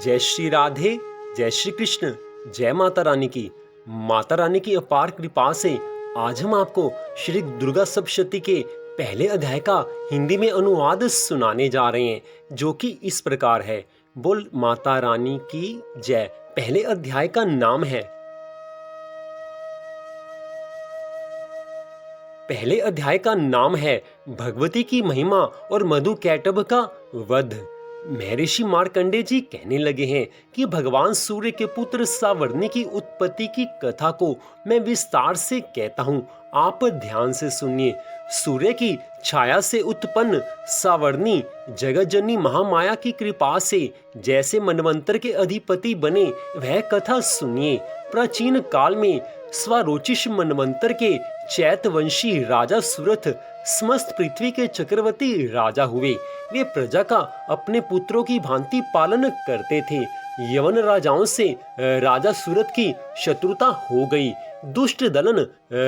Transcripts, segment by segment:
जय श्री राधे, जय श्री कृष्ण, जय माता रानी की। माता रानी की अपार कृपा से आज हम आपको श्री दुर्गा सप्तशती के पहले अध्याय का हिंदी में अनुवाद सुनाने जा रहे हैं, जो कि इस प्रकार है। बोल माता रानी की जय। पहले अध्याय का नाम है भगवती की महिमा और मधु कैटभ का वध। महर्षि मार्कंडेय जी कहने लगे हैं कि भगवान सूर्य के पुत्र सावर्णी की उत्पत्ति की कथा को मैं विस्तार से कहता हूँ, आप ध्यान से सुनिए। सूर्य की छाया से उत्पन्न सावर्णी जगतजननी महामाया की कृपा से जैसे मनवंतर के अधिपति बने, वह कथा सुनिए। प्राचीन काल में स्वरोचिष मनवंतर के चैतवंशी राजा सुरथ समस्त पृथ्वी के चक्रवर्ती राजा हुए। वे प्रजा का अपने पुत्रों की भांति पालन करते थे। यवन राजाओं से राजा सुरथ की शत्रुता हो गई। दुष्ट दलन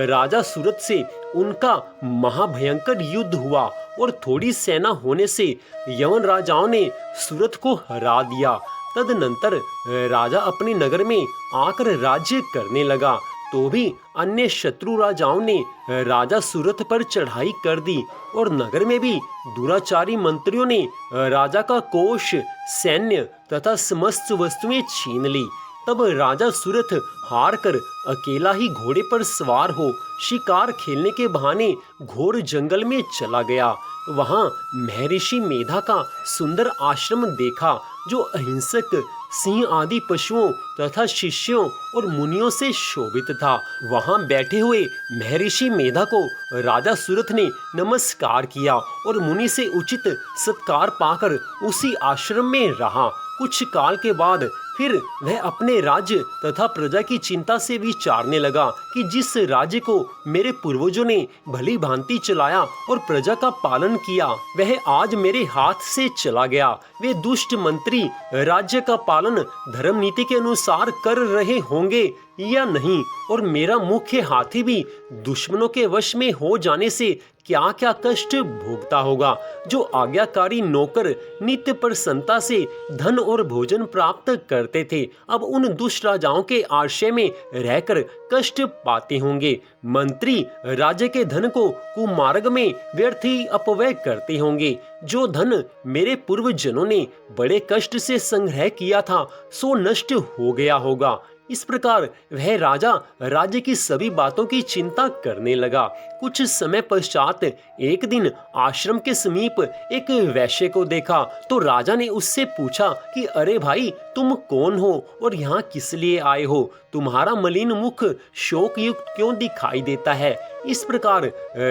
राजा सुरथ से उनका महाभयंकर युद्ध हुआ और थोड़ी सेना होने से यवन राजाओं ने सुरथ को हरा दिया। तदनंतर राजा अपने नगर में आकर राज्य करने लगा, तो भी अन्य शत्रु राजाओं ने राजा सुरथ पर चढ़ाई कर दी और नगर में भी दुराचारी मंत्रियों ने राजा का कोष, सैन्य तथा समस्त वस्तुएं छीन ली। तब राजा सुरथ हार कर अकेला ही घोड़े पर सवार हो शिकार खेलने के बहाने घोर जंगल में चला गया। वहां महर्षि मेधा का सुंदर आश्रम देखा, जो अहिंसक सिंह आदि पशुओं तथा शिष्यों और मुनियों से शोभित था। वहां बैठे हुए महर्षि मेधा को राजा सुरथ ने नमस्कार किया और मुनि से उचित सत्कार पाकर उसी आश्रम में रहा। कुछ काल के बाद फिर वह अपने राज्य तथा प्रजा की चिंता से विचारने लगा कि जिस राज्य को मेरे पूर्वजों ने भली भांति चलाया और प्रजा का पालन किया, वह आज मेरे हाथ से चला गया। वे दुष्ट मंत्री राज्य का पालन धर्म नीति के अनुसार कर रहे होंगे या नहीं, और मेरा मुख्य हाथी भी दुश्मनों के वश में हो जाने से क्या क्या कष्ट भोगता होगा। जो आज्ञाकारी नौकर नित्य प्रसन्नता से धन और भोजन प्राप्त करते थे, अब उन दुष्ट राजाओं के आश्रय में रहकर कष्ट पाते होंगे। मंत्री राज्य के धन को कुमार्ग में व्यर्थ ही अपव्यय करते होंगे। जो धन मेरे पूर्वजनों ने बड़े कष्ट से संग्रह किया था, सो नष्ट हो गया होगा। इस प्रकार वह राजा राज्य की सभी बातों की चिंता करने लगा। कुछ समय पश्चात एक दिन आश्रम के समीप एक वैश्य को देखा, तो राजा ने उससे पूछा कि अरे भाई, तुम कौन हो और यहाँ किस लिए आए हो? तुम्हारा मलिन मुख शोक युक्त क्यों दिखाई देता है? इस प्रकार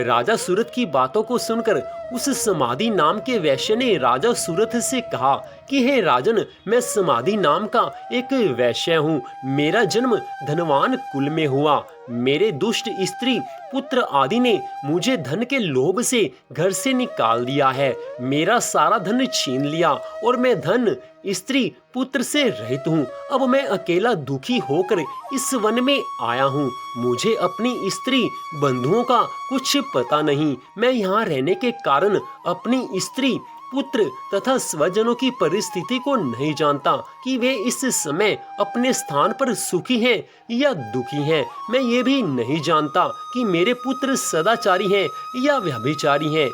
राजा सुरथ की बातों को सुनकर उस समाधि नाम के वैश्य ने राजा सुरथ से कहा कि हे राजन, मैं समाधि नाम का एक वैश्य हूँ। मेरा जन्म धनवान कुल में हुआ। मेरे दुष्ट स्त्री पुत्र आदि ने मुझे धन के लोभ से घर से निकाल दिया है। मेरा सारा धन छीन लिया और मैं धन, स्त्री, पुत्र से रहित हूँ। अब मैं अकेला दुखी होकर इस वन में आया हूँ। मुझे अपनी स्त्री बंधुओं का कुछ पता नहीं। मैं यहाँ रहने के कारण अपनी स्त्री, पुत्र तथा स्वजनों की परिस्थिति को नहीं जानता कि वे इस समय अपने स्थान पर सुखी हैं या दुखी हैं। मैं ये भी नहीं जानता कि मेरे पुत्र सदाचारी हैं या व्यभिचारी हैं।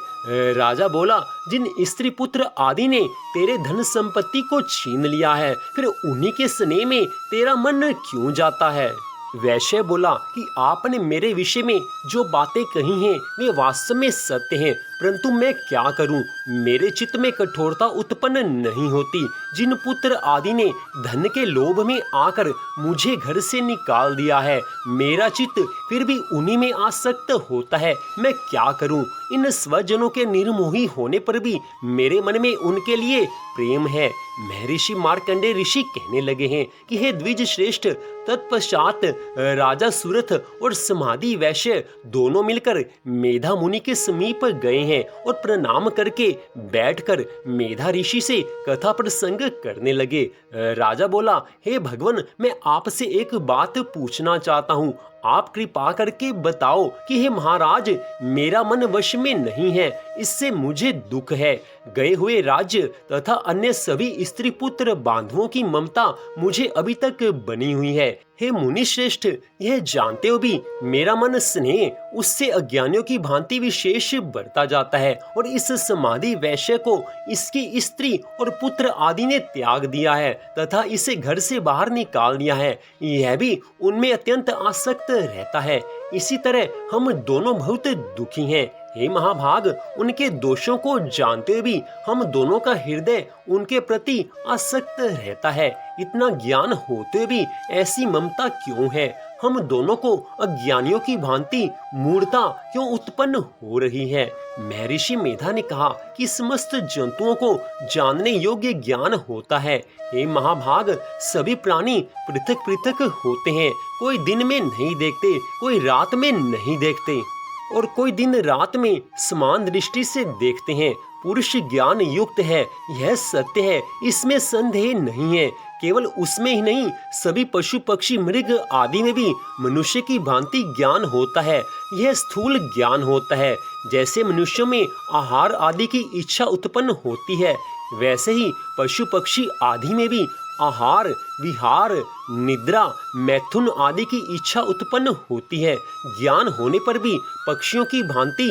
राजा बोला, जिन स्त्री पुत्र आदि ने तेरे धन संपत्ति को छीन लिया है, फिर उन्हीं के स्नेह में तेरा मन क्यों जाता है? वैश्य बोला कि आपने मेरे विषय में जो बातें कही हैं वे वास्तव में सत्य हैं, परंतु मैं क्या करूं? मेरे चित्त में कठोरता उत्पन्न नहीं होती। जिन पुत्र आदि ने धन के लोभ में आकर मुझे घर से निकाल दिया है, मेरा चित्त फिर भी उन्हीं में आसक्त होता है। मैं क्या करूं? इन स्वजनों के निर्मोही होने पर भी मेरे मन में उनके लिए प्रेम है। महर्षि मार्कंडेय ऋषि कहने लगे हैं कि हे द्विज श्रेष्ठ, तत्पश्चात राजा सुरथ और समाधि वैश्य दोनों मिलकर मेधा मुनि के समीप गए हैं और प्रणाम करके बैठकर मेधा ऋषि से कथा प्रसंग करने लगे। राजा बोला, हे भगवान, मैं आपसे एक बात पूछना चाहता हूँ, आप कृपा करके बताओ कि हे महाराज, मेरा मन वश में नहीं है, इससे मुझे दुख है। गए हुए राज्य तथा अन्य सभी स्त्री पुत्र बांधवों की ममता मुझे अभी तक बनी हुई है। हे मुनि श्रेष्ठ, यह जानते हो भी मेरा मन स्नेह उससे अज्ञानियों की भांति विशेष बढ़ता जाता है, और इस समाधि वैश्य को इसकी स्त्री और पुत्र आदि ने त्याग दिया है तथा इसे घर से बाहर निकाल दिया है। यह भी उनमें अत्यंत आसक्त रहता है। इसी तरह हम दोनों बहुत दुखी हैं। हे महाभाग, उनके दोषों को जानते हुए भी हम दोनों का हृदय उनके प्रति आसक्त रहता है। इतना ज्ञान होते हुए भी ऐसी ममता क्यों है? हम दोनों को अज्ञानियों की भांति मूढ़ता क्यों उत्पन्न हो रही है? महर्षि मेधा ने कहा कि समस्त जंतुओं को जानने योग्य ज्ञान होता है। हे महाभाग, सभी प्राणी पृथक पृथक होते हैं। कोई दिन में नहीं देखते, कोई रात में नहीं देखते, और कोई दिन रात में समान दृष्टि से देखते हैं। पुरुष ज्ञान युक्त है, यह सत्य है, इसमें संदेह नहीं है। केवल उसमें ही नहीं, सभी पशु पक्षी मृग आदि में भी मनुष्य की भांति ज्ञान होता है। यह स्थूल ज्ञान होता है। जैसे मनुष्यों में आहार आदि की इच्छा उत्पन्न होती है, वैसे ही पशु पक्षी आदि में भी आहार, विहार, निद्रा, मैथुन आदि की इच्छा उत्पन्न होती है। ज्ञान होने पर भी पक्षियों की भांति,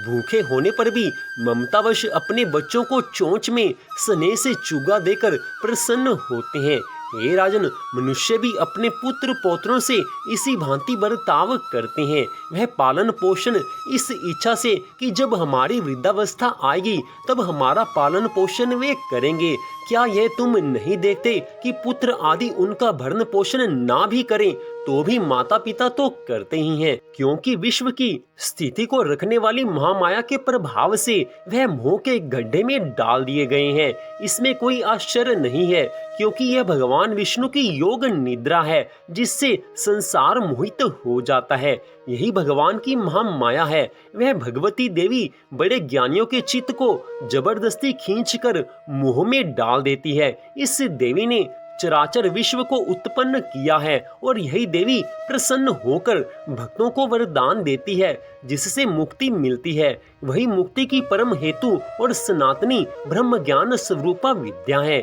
भूखे होने पर भी ममतावश अपने बच्चों को चोंच में स्नेह से चुगा देकर प्रसन्न होते हैं। हे राजन, मनुष्य भी अपने पुत्र पौत्रों से इसी भांति बर्ताव करते हैं। वह पालन पोषण इस इच्छा से कि जब हमारी वृद्धावस्था आएगी तब हमारा पालन पोषण वे करेंगे। क्या यह तुम नहीं देखते कि पुत्र आदि उनका भरण पोषण ना भी करें तो भी माता पिता तो करते ही हैं, क्योंकि विश्व की स्थिति को रखने वाली महामाया के प्रभाव से वह मोह के गड्ढे में डाल दिए गए हैं। इसमें कोई आश्चर्य नहीं है, क्योंकि यह भगवान विष्णु की योग निद्रा है जिससे संसार मोहित हो जाता है। यही भगवान की महामाया है। वह भगवती देवी बड़े ज्ञानियों के चित्त को जबरदस्ती खींचकर मोह में डाल देती है। इस देवी ने चराचर विश्व को उत्पन्न किया है, और यही देवी प्रसन्न होकर भक्तों को वरदान देती है जिससे मुक्ति मिलती है। वही मुक्ति की परम हेतु और सनातनी ब्रह्म ज्ञान स्वरूपा विद्या है।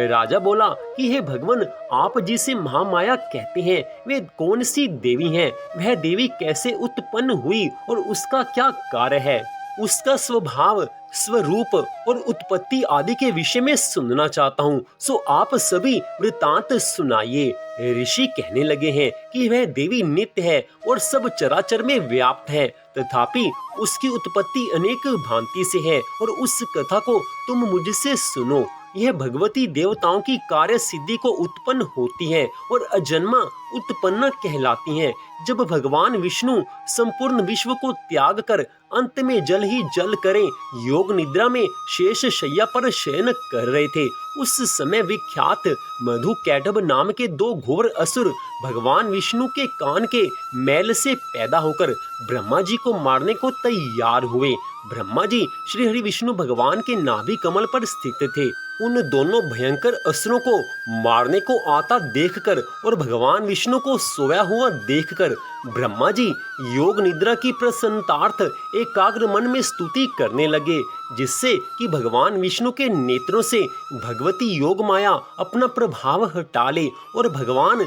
राजा बोला कि हे भगवान, आप जिसे महामाया कहते हैं वे कौन सी देवी हैं? वह देवी कैसे उत्पन्न हुई और उसका क्या कार्य है? उसका स्वभाव, स्वरूप और उत्पत्ति आदि के विषय में सुनना चाहता हूँ, सो आप सभी वृतांत सुनाइए। ऋषि कहने लगे हैं कि वह देवी नित्य है और सब चराचर में व्याप्त है, तथापि उसकी उत्पत्ति अनेक भांति से है, और उस कथा को तुम मुझसे सुनो। यह भगवती देवताओं की कार्य सिद्धि को उत्पन्न होती है और अजन्मा उत्पन्न कहलाती हैं। जब भगवान विष्णु संपूर्ण विश्व को त्याग कर अंत में जल ही जल करें योग निद्रा में शेष शैया पर शयन कर रहे थे, उस समय विख्यात मधु कैटभ नाम के दो घोर असुर भगवान विष्णु के कान के मैल से पैदा होकर ब्रह्मा जी को मारने को तैयार हुए। ब्रह्मा जी श्री हरि विष्णु भगवान के नाभि कमल पर स्थित थे। उन दोनों भयंकर असुरों को मारने को आता देखकर और भगवान विष्णु को सोया हुआ देखकर ब्रह्मा जी योग निद्रा की प्रसन्नतार्थ एकाग्र मन में स्तुति करने लगे, जिससे कि भगवान विष्णु के नेत्रों से भगवती योग माया अपना प्रभाव हटा ले और भगवान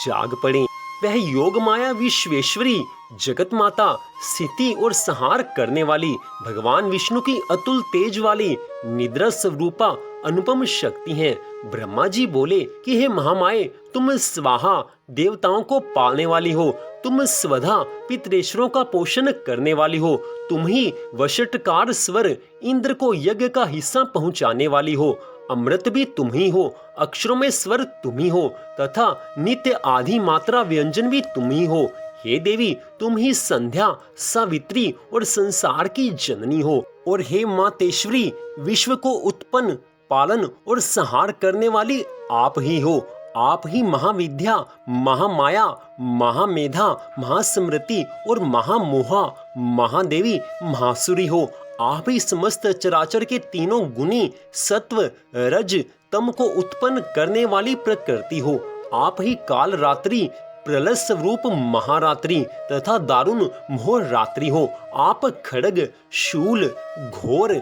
जाग पड़े। वह योग माया विश्वेश्वरी, जगत माता, स्थिति और संहार करने वाली भगवान विष्णु की अतुल तेज वाली निद्रा स्वरूपा अनुपम शक्ति है। ब्रह्मा जी बोले कि हे महामाये, तुम स्वाहा देवताओं को पालने वाली हो, तुम स्वधा पितरेश्वरों का पोषण करने वाली हो, तुम ही वशटकार स्वर इंद्र को यज्ञ का हिस्सा पहुंचाने वाली हो, अमृत भी तुम ही हो, अक्षरों में स्वर तुम ही हो तथा नित्य आदि मात्रा व्यंजन भी तुम ही हो। हे देवी, तुम ही संध्या, सावित्री और संसार की जननी हो, और हे मातेश्वरी, विश्व को उत्पन्न, पालन और संहार करने वाली आप ही हो। आप ही महाविद्या, महामाया, महामेधा, महास्मृति और महामोहा, महादेवी, महासुरी हो। आप ही समस्त चराचर के तीनों गुणी सत्व, रज, तम को उत्पन्न करने वाली प्रकृति हो। आप ही काल रात्रि, प्रलय स्वरूप महारात्रि तथा दारुण मोह रात्रि हो। आप खड्ग, शूल, घोर,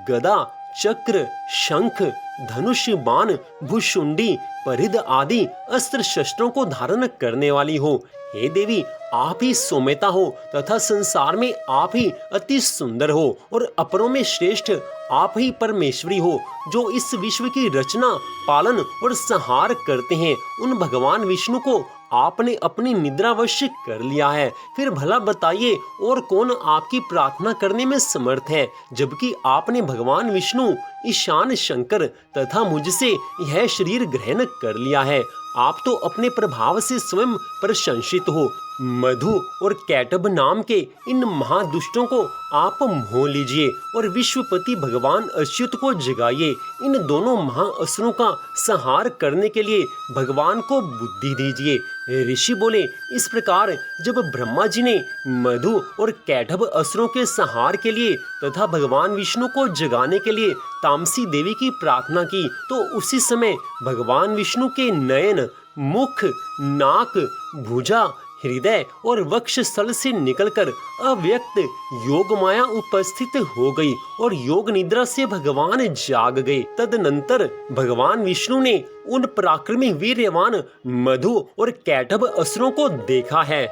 गदा, चक्र, शंख, धनुष, बाण, भुशुंडी, परिध आदि अस्त्र शस्त्रों को धारण करने वाली हो। हे देवी, आप ही सौम्यता हो तथा संसार में आप ही अति सुंदर हो और अपरों में श्रेष्ठ आप ही परमेश्वरी हो, जो इस विश्व की रचना, पालन और संहार करते हैं। उन भगवान विष्णु को आपने अपनी निद्रावश कर लिया है। फिर भला बताइए और कौन आपकी प्रार्थना करने में समर्थ है, जबकि आपने भगवान विष्णु, ईशान शंकर तथा मुझसे यह शरीर ग्रहण कर लिया है। आप तो अपने प्रभाव से स्वयं प्रशंसित हो। मधु और कैटभ नाम के इन महादुष्टों को आप मोह लीजिए और विश्वपति भगवान अच्युत को जगाइए। इन दोनों महाअसुरों का संहार करने के लिए भगवान को बुद्धि दीजिए। ऋषि बोले, इस प्रकार जब ब्रह्मा जी ने मधु और कैटभ असुरों के संहार के लिए तथा भगवान विष्णु को जगाने के लिए तामसी देवी की प्रार्थना की, तो उसी समय भगवान विष्णु के नयन, मुख, नाक, भुजा, हृदय और वक्षस्थल से निकलकर अव्यक्त योग माया उपस्थित हो गई और योग निद्रा से भगवान जाग गए। तदनंतर भगवान विष्णु ने उन पराक्रमी वीर्यवान मधु और कैटभ असुरों को देखा है।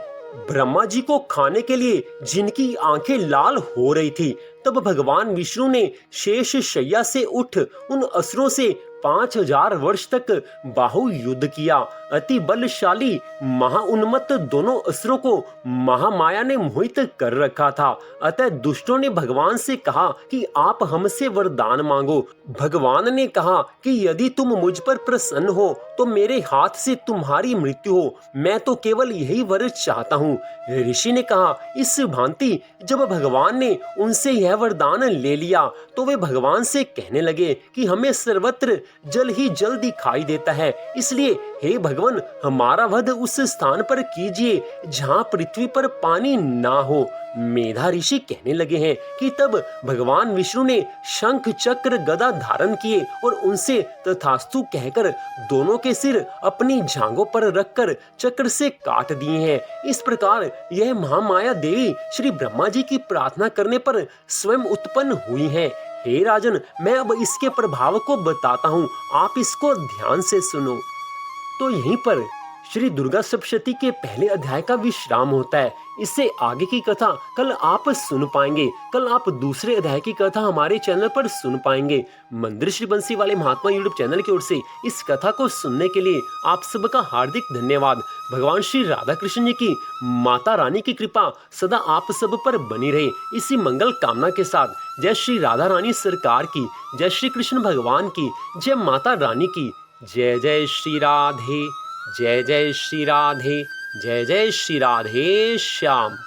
ब्रह्मा जी को खाने के लिए जिनकी आंखें लाल हो रही थी, तब भगवान विष्णु ने शेष शैया से उठ उन असुरों से 5000 वर्ष तक बाहु युद्ध किया। अति बलशाली महाउन्मत्त दोनों असुरों को महामाया ने मोहित कर रखा था। अतः दुष्टों ने भगवान से कहा कि आप हमसे वरदान मांगो। भगवान ने कहा कि यदि तुम मुझ पर प्रसन्न हो तो मेरे हाथ से तुम्हारी मृत्यु हो, मैं तो केवल यही वर चाहता हूँ। ऋषि ने कहा, इस भांति जब भगवान ने उनसे यह वरदान ले लिया तो वे भगवान से कहने लगे कि हमें सर्वत्र जल ही जल दिखाई देता है, इसलिए हे भगवान, हमारा वध उस स्थान पर कीजिए जहाँ पृथ्वी पर पानी ना हो। मेधा ऋषि कहने लगे हैं कि तब भगवान विष्णु ने शंख, चक्र, गदा धारण किए और उनसे तथास्तु कहकर दोनों के सिर अपनी जांघों पर रखकर चक्र से काट दिए हैं। इस प्रकार यह महामाया देवी श्री ब्रह्मा जी की प्रार्थना करने पर स्वयं उत्पन्न हुई है। हे राजन, मैं अब इसके प्रभाव को बताता हूँ, आप इसको ध्यान से सुनो। तो यहीं पर श्री दुर्गा सप्तशती के पहले अध्याय का विश्राम होता है। इससे आगे की कथा कल आप सुन पाएंगे। कल आप दूसरे अध्याय की कथा हमारे चैनल पर सुन पाएंगे। मंदिर श्री बंसी वाले महात्मा यूट्यूब चैनल की ओर से इस कथा को सुनने के लिए आप सबका हार्दिक धन्यवाद। भगवान श्री राधा कृष्ण जी की, माता रानी की कृपा सदा आप सब पर बनी रहे, इसी मंगल कामना के साथ जय श्री राधा रानी सरकार की, जय श्री कृष्ण भगवान की, जय माता रानी की। जय जय श्री राधे, जय जय श्री राधे, जय जय श्री राधे श्याम।